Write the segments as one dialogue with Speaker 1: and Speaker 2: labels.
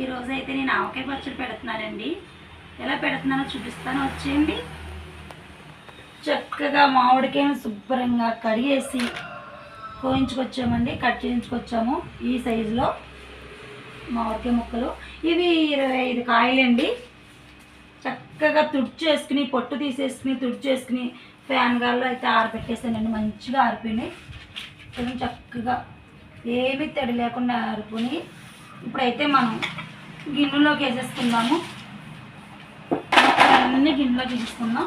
Speaker 1: ఈరోజు అయితే నేను ఆవకాయ పచ్చడి పెడుతున్నానండి. ఎలా పెడుతున్నానో చూపిస్తాను, వచ్చేయండి. చక్కగా మామిడికాయను శుభ్రంగా కడిగేసి కోయించుకొచ్చామండి, కట్ చేయించుకొచ్చాము. ఈ సైజులో మామిడికాయ ముక్కలు ఇవి 25 కాయలండి. చక్కగా తుడిచేసుకుని పొట్టు తీసేసుకుని తుడిచేసుకుని ఫ్యాన్ గాల్లో అయితే ఆరబెట్టేసానండి. మంచిగా ఆరిపోయినాయి. కొంచెం చక్కగా ఏమీ తడి లేకుండా ఆరిపోయి ఇప్పుడైతే మనం గిన్నెలోకి వేసేసుకుందాము. అన్నీ గిన్నెలోకి వేసేసుకుందాం.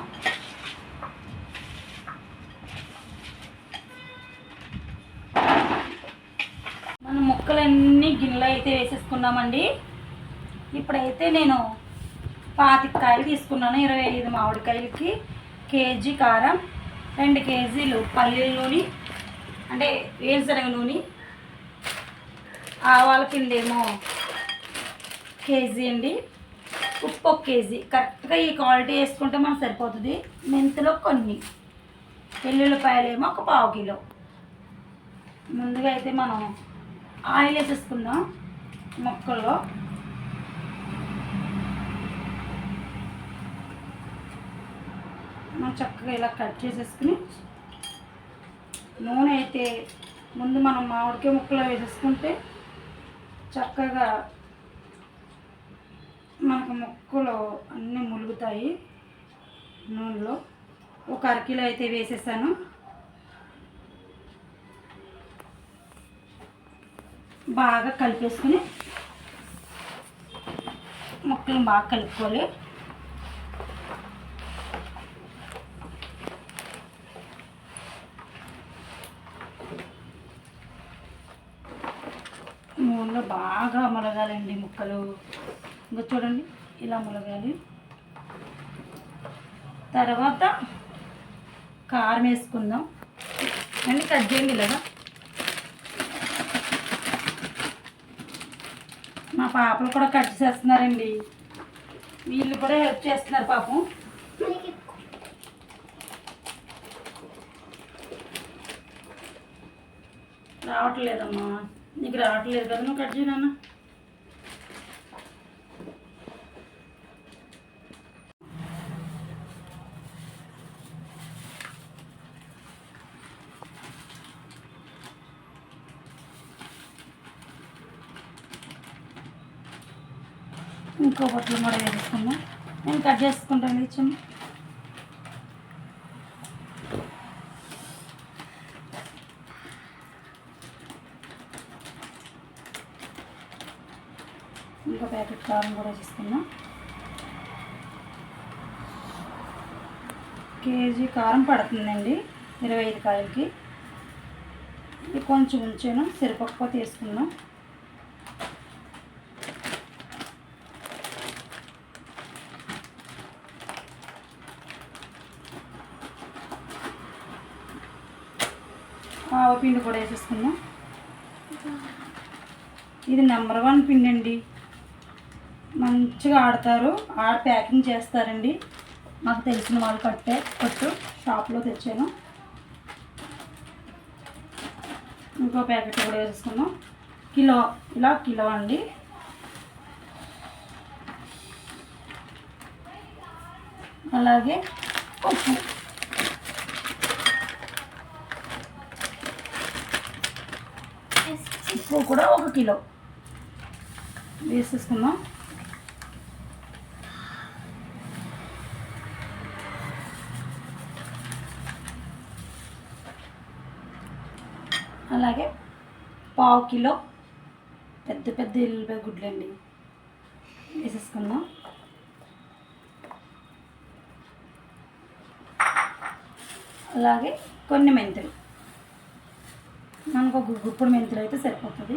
Speaker 1: మనం ముక్కలన్నీ గిన్నెలో అయితే వేసేసుకున్నామండి. ఇప్పుడైతే నేను 25 కాయలు తీసుకున్నాను. 25 మామిడికాయలకి కేజీ కారం, 2 కేజీలు పల్లీల నూనె అంటే వేరుశనగ నూనె, ఆవాల పిండేమో కేజీ అండి, ఉప్పు 1 కేజీ. కరెక్ట్గా ఈ క్వాలిటీ వేసుకుంటే మనకు సరిపోతుంది. మెంతులు కొన్ని, వెల్లుల్లిపాయలేమో 1 పావు కిలో. ముందుగా అయితే మనం ఆయిల్ వేసేసుకుందాం ముక్కల్లో. మనం చక్కగా ఇలా కట్ చేసేసుకుని నూనె అయితే ముందు మనం మామిడికాయ ముక్కలో వేసేసుకుంటే చక్కగా మనకు ముక్కలు అన్నీ ములుగుతాయి నూనెలో. 1 అరకిలో అయితే వేసేసాను. బాగా కలిపేసుకుని ముక్కలను బాగా కలుపుకోవాలి. నూనెలో బాగా ములగాలండి ముక్కలు. ఇంకా చూడండి ఇలా ములగాలి. తర్వాత కారం వేసుకుందాం అండి. కట్ చేయండి ఇలాగా. మా పాపలు కూడా కట్ చేస్తున్నారండి. వీళ్ళు కూడా హెల్ప్ చేస్తున్నారు పాపం. రావట్లేదమ్మా, నీకు రావట్లేదు కదా, నువ్వు కట్ చేయనా. ఇంకో బొట్లు కూడా వేసుకుందాం. నేను కట్ చేసుకుంటాను. ఇచ్చాము ఇంకో ప్యాకెట్ కారం కూడా వేసుకుందాం. కేజీ కారం పడుతుందండి 25 కాయలకి. ఇది కొంచెం ఉంచాను, సరిపోకపోతే వేసుకుందాం. ఆవ పిండి కూడా వేసేసుకుందాం. ఇది నెంబర్ 1 పిండి అండి. మంచిగా ఆడతారు, ప్యాకింగ్ చేస్తారండి. మాకు తెలిసిన వాళ్ళు కొట్టు షాప్లో తెచ్చాను. ఇంకో ప్యాకెట్ కూడా వేసుకున్నాం. కిలో అండి. అలాగే ఉప్పు కూడా 1 కిలో వేసేసుకుందాం. అలాగే పావు కిలో పెద్ద ఎల్లిపాయ గుడ్లండి వేసేసుకుందాం. అలాగే కొన్ని మెంతులు, మనకు 1 గుప్పుడు మెంతులు అయితే సరిపోతుంది.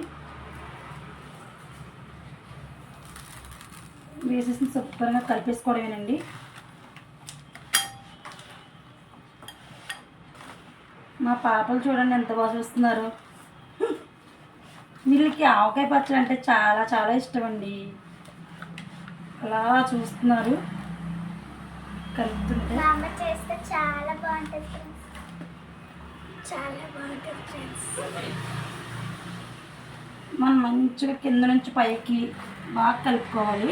Speaker 1: వేసేసి శుభ్రంగా కలిపేసుకోవడమేనండి. మా పాపలు చూడండి ఎంత బాగా చూస్తున్నారు. వీళ్ళకి ఆవకాయ పచ్చడి అంటే చాలా చాలా ఇష్టం అండి. అలా చూస్తున్నారు కలుపుతుంటే.
Speaker 2: చాలా బాగుంటుంది. చాలా బాగుంటుంది ఫ్రెండ్స్.
Speaker 1: మనం మంచిగా కింద నుంచి పైకి బాగా కలుపుకోవాలి.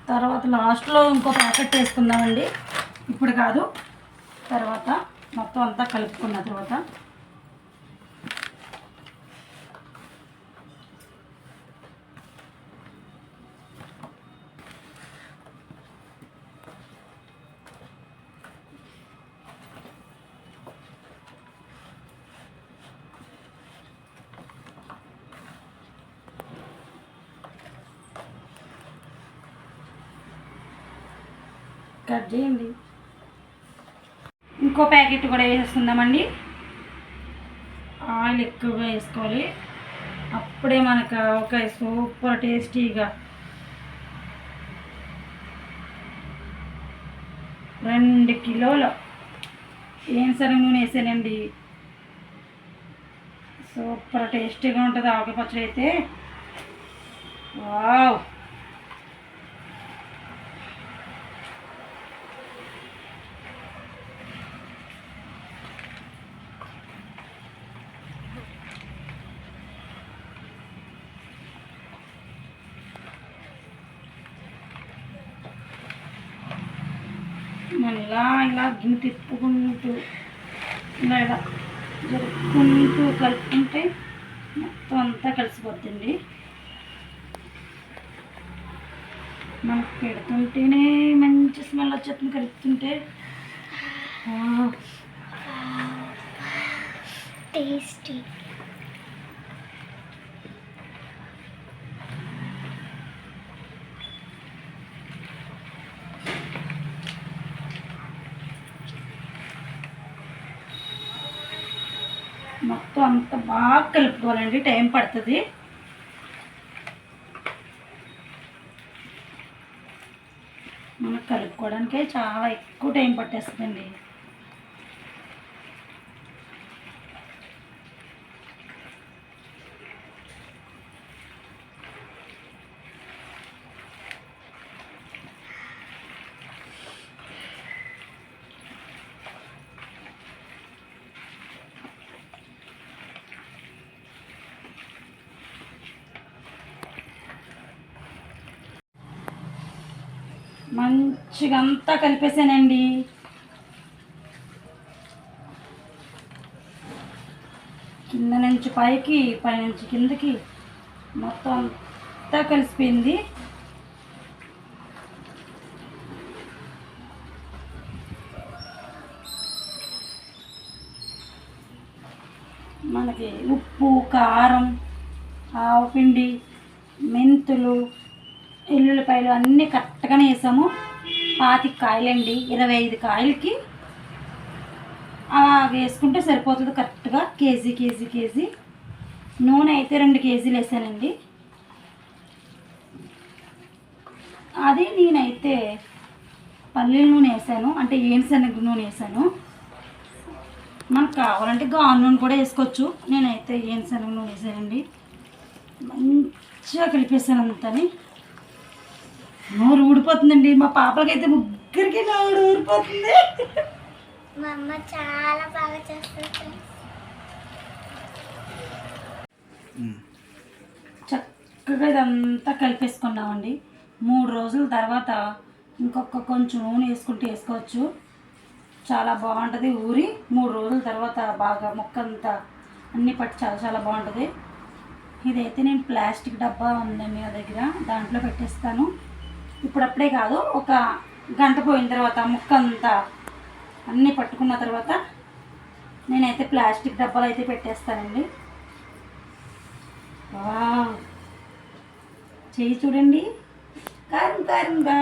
Speaker 1: తర్వాత లాస్ట్లో ఇంకో ప్యాకెట్ వేసుకుందామండి, ఇప్పుడు కాదు, తర్వాత మొత్తం అంతా కలుపుకున్న తర్వాత కట్ చేయండి. ఇంకో ప్యాకెట్ కూడా వేసేసుకుందామండి. ఆయిల్ ఎక్కువగా వేసుకోవాలి, అప్పుడే మనకు ఒక సూపర్ టేస్టీగా 2 కిలోల ఏం నూనె వేసానండి. సూపర్ టేస్టీగా ఉంటుంది ఆవకాయ పచ్చడి అయితే. వావ్, మళ్ళీ ఇలా గిన్నె తిప్పుకుంటూ ఇలా జరుపుకుంటూ కలుపుకుంటే మొత్తం అంతా కలిసిపోద్దండి. మనకు పెడుతుంటేనే మంచి స్మెల్ వచ్చేస్తుంది కలుపుతుంటే.
Speaker 2: టేస్టీ.
Speaker 1: మొత్తం అంతా బాగా కలుపుకోవాలండి, టైం పడుతుంది. మనకు కలుపుకోవడానికే చాలా ఎక్కువ టైం పట్టేస్తుందండి. మంచిగా అంతా కలిపేసానండి. కింద నుంచి పైకి, పై నుంచి కిందకి మొత్తం అంతా కలిసిపోయింది. మనకి ఉప్పు, కారం, ఆవపిండి, మెంతులు, ఎల్లుల్లిపాయలు అన్నీ కరెక్ట్గానే వేసాము. 25 కాయలండి, 25 కాయలకి అలా వేసుకుంటే సరిపోతుంది కరెక్ట్గా. కేజీ నూనె అయితే 2 కేజీలు వేసానండి. అది నేనైతే పల్లీల నూనె వేసాను, అంటే ఏనుశనగ నూనె వేసాను. మనకు కావాలంటే గాను నూనె కూడా వేసుకోవచ్చు. నేనైతే ఏనుశనగ నూనె వేసానండి. మంచిగా కలిపేసాను అంతని. నోరు ఊడిపోతుందండి, మా పాపలకైతే ముగ్గురికి నోరు ఊడిపోతుంది.
Speaker 2: మా అమ్మ చాలా బాగా చేస్తుంది.
Speaker 1: చక్కగా ఇదంతా కలిపేసుకున్నామండి. 3 రోజుల తర్వాత ఇంకొక కొంచెం నూనె వేసుకోవచ్చు. చాలా బాగుంటుంది. ఊరి 3 రోజుల తర్వాత బాగా ముక్కంతా అన్నీ పట్టి చాలా బాగుంటుంది. ఇదైతే నేను ప్లాస్టిక్ డబ్బా ఉందండి నా దగ్గర, దాంట్లో పెట్టేస్తాను. ఇప్పుడప్పుడే కాదు, ఒక గంట పోయిన తర్వాత ముక్కంతా అన్నీ పట్టుకున్న తర్వాత నేనైతే ప్లాస్టిక్ డబ్బాలు అయితే పెట్టేస్తానండి. చెయ్యి చూడండి, కారంగా.